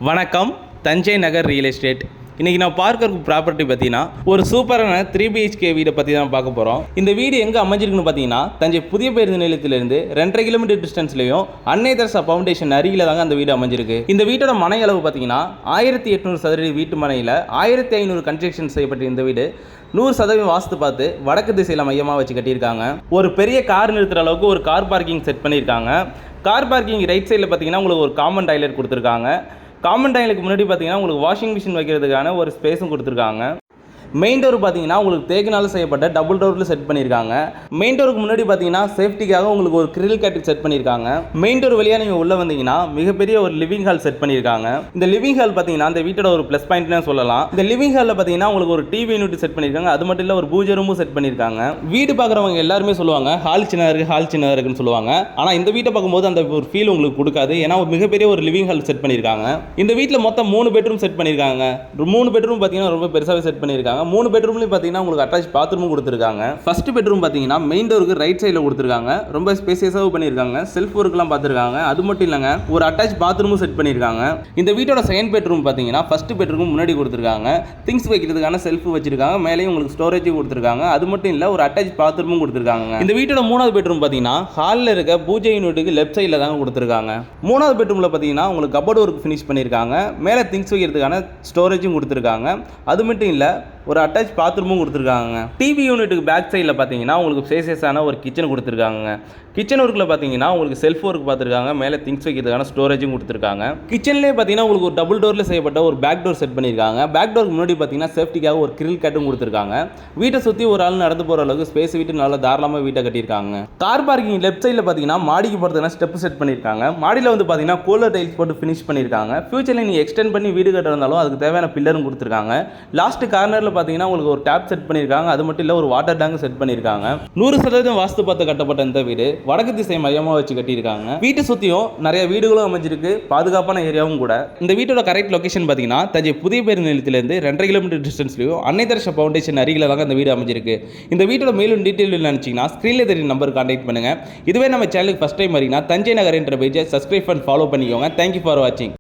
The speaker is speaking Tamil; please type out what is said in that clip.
வணக்கம். தஞ்சை நகர் ரியல் எஸ்டேட். இன்றைக்கி நான் பார்க்க ப்ராப்பர்ட்டி பார்த்தீங்கன்னா ஒரு சூப்பரான 3BHK வீடை பற்றி தான் பார்க்க போகிறோம். இந்த வீடு எங்கே அமைஞ்சிருக்குன்னு பார்த்தீங்கன்னா தஞ்சை புதிய பேருந்து நிலையத்திலிருந்து 2.5 கிலோமீட்டர் டிஸ்டன்ஸ்லையும் அன்னை தெரசா ஃபவுண்டேஷன் அருகில் தாங்க அந்த வீடு அமைஞ்சிருக்கு. இந்த வீட்டோட மனை அளவு பார்த்தீங்கன்னா 1800 சதுர வீட்டு மனையில் 1500 கன்ஸ்ட்ரக்ஷன் செய்யப்பட்ட இந்த வீடு 100% வாஸ்து பார்த்து வடக்கு திசையில் மையமாக வச்சு கட்டியிருக்காங்க. ஒரு பெரிய கார் நிறுத்துகிற அளவுக்கு ஒரு கார் பார்க்கிங் செட் பண்ணியிருக்காங்க. கார் பார்க்கிங் ரைட் சைடில் பார்த்தீங்கன்னா உங்களுக்கு ஒரு காமன் டாய்லெட் கொடுத்துருக்காங்க. காமன் டாய்லெட்டுக்கு முன்னாடி பார்த்தீங்கன்னா உங்களுக்கு வாஷிங் மிஷின் வைக்கிறதுக்கான ஒரு ஸ்பேஸும் கொடுத்துருக்காங்க. மெயின் டோர் பார்த்தீங்கன்னா உங்களுக்கு தேக்கினால் செய்யப்பட்ட டபுள் டோரில் செட் பண்ணியிருக்காங்க. மெயின் டோருக்கு முன்னாடி பார்த்தீங்கன்னா சேஃப்டிக்காக உங்களுக்கு ஒரு கிரில் கேட் செட் பண்ணியிருக்காங்க. மெயின் டோர் வழியாக நீங்கள் உள்ளே வந்தீங்கன்னா மிகப்பெரிய ஒரு லிவிங் ஹால் செட் பண்ணியிருக்காங்க. இந்த லிவிங் ஹால் பார்த்தீங்கன்னா இந்த வீட்டோட ஒரு ப்ளஸ் பாயிண்ட்னு சொல்லலாம். இந்த லிவிங் ஹாலில் பார்த்தீங்கன்னா உங்களுக்கு ஒரு டிவி யூனிட் செட் பண்ணியிருக்காங்க. அது மட்டும் இல்லை ஒரு பூஜை ரூமும் செட் பண்ணியிருக்காங்க. வீடு பார்க்குறவங்க எல்லாருமே சொல்லுவாங்க ஹால் சின்னதாக இருக்குது, ஹால் சின்னதாக இருக்குன்னு சொல்லுவாங்க. ஆனால் இந்த வீட்டை பார்க்கும்போது அந்த ஒரு ஃபீல் உங்களுக்கு கொடுக்காது. ஏன்னா ஒரு மிகப்பெரிய ஒரு லிவிங் ஹால் செட் பண்ணியிருக்காங்க. இந்த வீட்டில் மொத்தம் 3 பெட்ரூம் செட் பண்ணியிருக்காங்க. 3 பெட்ரூம் பார்த்தீங்கன்னா ரொம்ப பெருசாகவே செட் பண்ணியிருக்காங்க. 3 பெட்ரூம்லையும் பார்த்தீங்கன்னா உங்களுக்கு அட்டாச் பாத்ரூமும் கொடுத்துருக்காங்க. ஃபர்ஸ்ட் பெட்ரூம் பார்த்தீங்கன்னா மெயின் டோருக்கு ரைட் சைடில் கொடுத்துருக்காங்க. ரொம்ப ஸ்பேசியஸாக பண்ணியிருக்காங்க. செல்ஃப் ஒர்க்லாம் பார்த்துருக்காங்க. அது மட்டும் இல்லைங்க ஒரு அட்டாச் பாத்ரூமும் செட் பண்ணியிருக்காங்க. இந்த வீட்டோட செகண்ட் பெட்ரூம் பார்த்தீங்கன்னா ஃபர்ஸ்ட் பெட்ரூம் முன்னாடி கொடுத்துருக்காங்க. திங்ஸ் வைக்கிறதுக்கான செல்ஃப் வச்சிருக்காங்க. மேலேயும் உங்களுக்கு ஸ்டோரேஜ் கொடுத்துருக்காங்க. அது மட்டும் இல்லை ஒரு அட்டாச் பாத்ரூமும் கொடுத்துருக்காங்க. இந்த வீட்டோட 3வது பெட்ரூம் பார்த்தீங்கன்னா ஹாலில் இருக்க பூஜை யூனிட்டுக்கு லெஃப்ட் சைடில் தாங்க கொடுத்துருக்காங்க. 3வது பெட்ரூமில் பார்த்தீங்கன்னா உங்களுக்கு கபோர்டு ஒர்க் ஃபினிஷ் பண்ணியிருக்காங்க. மேலே திங்ஸ் வைக்கிறதுக்கான ஸ்டோரேஜும் கொடுத்துருக்காங்க. அது மட்டும் இல்லை ஒரு அட்டாச் பாத்ரூமும் கொடுத்துருக்காங்க. டிவி யூனிட்டுக்கு பேக் சைடில் பார்த்தீங்கன்னா உங்களுக்கு ஸ்பேசியஸான ஒரு கிச்சன் கொடுத்துருக்காங்க. கிச்சன் ஒர்க்கில் பார்த்தீங்கன்னா உங்களுக்கு செல்ஃப் ஒர்க் பார்த்துருக்காங்க. மேலே திங்ஸ் வைக்கிறதுக்கான ஸ்டோரேஜும் கொடுத்துருக்காங்க. கிச்சன்லேயே பார்த்தீங்கன்னா உங்களுக்கு ஒரு டபுள் டோரில் செய்யப்பட்ட ஒரு பேக் டோர் செட் பண்ணியிருக்காங்க. பேக் டோருக்கு முன்னாடி பார்த்தீங்கன்னா சேஃப்டிக்காக ஒரு கிரில் கேட்டும் கொடுத்துருக்காங்க. வீட்டை சுற்றி ஒரு ஆள் நடந்து போகிற அளவுக்கு ஸ்பேஸ் விட்டு நல்லா தாராளமாக வீட்டை கட்டியிருக்காங்க. கார் பார்க்கிங் லெஃப்ட் சைடில் பார்த்தீங்கன்னா மாடிக்கு போகிறதுக்கான ஸ்டெப் செட் பண்ணியிருக்காங்க. மாடியில் வந்து பார்த்தீங்கன்னா கூலர் டைல்ஸ் போட்டு ஃபினிஷ் பண்ணியிருக்காங்க. ஃபியூச்சரில் நீங்கள் எக்ஸ்டெண்ட் பண்ணி வீடு கட்டுறதாலும் அதுக்கு தேவையான பில்லரும் கொடுத்துருக்காங்க. லாஸ்ட் கார்னரில் பார்த்தீங்கன்னா உங்களுக்கு ஒரு டேப் செட் பண்ணியிருக்காங்க. அது மட்டும் இல்லை ஒரு வாட்டர் டேங்க் செட் பண்ணியிருக்காங்க. 100% வாஸ்து பார்த்து கட்டப்பட்ட இந்த வீடு வடக்கு திசை மையமாக வச்சு கட்டியிருக்காங்க. வீட்டை சுற்றியும் நிறைய வீடுகளும் அமைஞ்சிருக்கு. பாதுகாப்பான ஏரியாவும் கூட. இந்த வீட்டோட கரெக்ட் லொகேஷன் பார்த்தீங்கன்னா தஞ்சை புதிய பேருந்து நிலையத்திலிருந்து 2.5 கிலோமீட்டர் டிஸ்டன்ஸ்லையும் அன்னை தெரசா ஃபவுண்டேஷன் அருகில் தாங்க இந்த வீடு அமைஞ்சிருக்கு. இந்த வீட்டோட மேலும் டீட்டெயில் நினைச்சிங்கன்னா ஸ்க்ரீனில் தெரியும் நம்பர் கான்டாக்ட் பண்ணுங்க. இதுவே நம்ம சேனலுக்கு ஃபர்ஸ்ட் டைம் வரீங்கன்னா தஞ்சை நகர் என்ற பேஜை சப்ஸ்கிரைப் அண்ட் ஃபாலோ பண்ணிக்கோங்க. தேங்க்யூ ஃபார் வாட்சிங்.